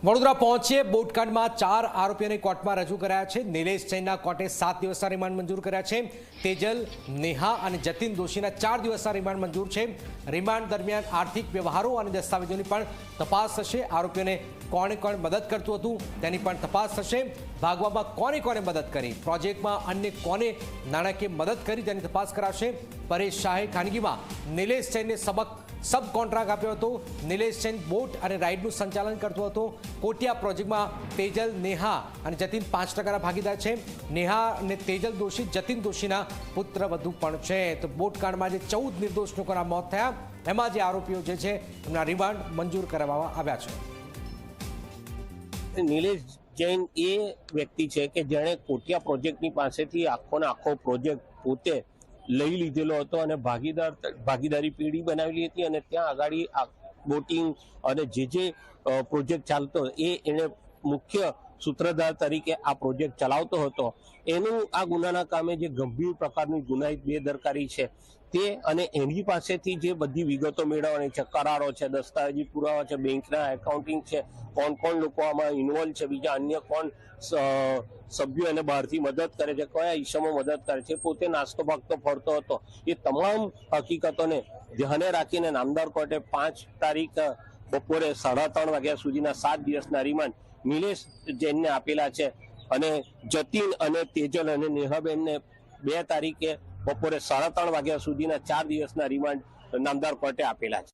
વડોદરા પહોંચીએ બોટકાંડમાં 4 આરોપીઓને કોર્ટમાં રજૂ કર્યા છે। નિલેશ જૈનના કોર્ટે 7 દિવસના રિમાન્ડ મંજૂર કર્યા છે। તેજલ, નેહા અને જતીન દોશીના 4 દિવસના રિમાન્ડ મંજૂર છે। રિમાન્ડ દરમિયાન આર્થિક વ્યવહારો અને દસ્તાવેજોની પણ તપાસ થશે। આરોપીઓને કોણ મદદ કરતું હતું તેની પણ તપાસ થશે। ભાગવામાં કોને મદદ કરી, પ્રોજેક્ટમાં અન્ય કોને નાણાકીય મદદ કરી તેની તપાસ કરાશે। પરેશ શાહે ખાનગીમાં નિલેશ જૈનને સબ કોન્ટ્રાક્ટ આપ્યો હતો। નિલેશ જૈન બોટ અને રાઇડનું સંચાલન કરતો હતો। કોટિયા પ્રોજેક્ટમાં તેજલ, નેહા અને જતીન 5% ભાગીદાર છે। નેહા અને તેજલ દોશી જતીન દોશીના પુત્રવધુ પણ છે। તો બોટકાંડમાં જે 14 નિર્દોષ લોકોના મોત થયા એમાં જે આરોપીઓ જે છે એમના રિમાન્ડ મંજૂર કરવામાં આવ્યા છે। નિલેશ જૈન એ વ્યક્તિ છે કે જેણે કોટિયા પ્રોજેક્ટની પાસેથી આખો પ્રોજેક્ટ પોતે લઈ લીધેલો હતો અને ભાગીદારી પેઢી બનાવેલી હતી અને ત્યાં આગળ બોટિંગ અને જે પ્રોજેક્ટ ચાલતો એને મુખ્ય સૂત્રધાર તરીકે આ પ્રોજેક્ટ ચલાવતો હતો। એનું આ ગુનાના કામે જે ગંભીર પ્રકારની ગુનાહિત બેદરકારી છે તે અને એની પાસેથી જે બધી વિગતો મેળવવાની છે, કરારો છે, દસ્તાવેજી પુરાવા છે, બેંકના એકાઉન્ટિંગ છે, કોણ લોકો આમાં ઇન્વોલ્વ છે, બીજા અન્ય કોણ સભ્યો એને બહારથી મદદ કરે છે, કયા ઈસમો મદદ કરે છે, પોતે નાસ્તો ભાગતો ફરતો હતો, એ તમામ હકીકતોને ધ્યાને રાખીને નામદાર કોર્ટે 5 તારીખ બપોરે 3:30 વાગ્યા સુધીના 7 દિવસના રિમાન્ડ નિલેશ જૈનને આપેલા છે અને જતીન અને તેજલ અને નેહાબેનને 2 તારીખે બપોરે 3:30 વાગ્યા સુધીના 4 દિવસના રિમાન્ડ નામદાર કોર્ટે આપેલા છે।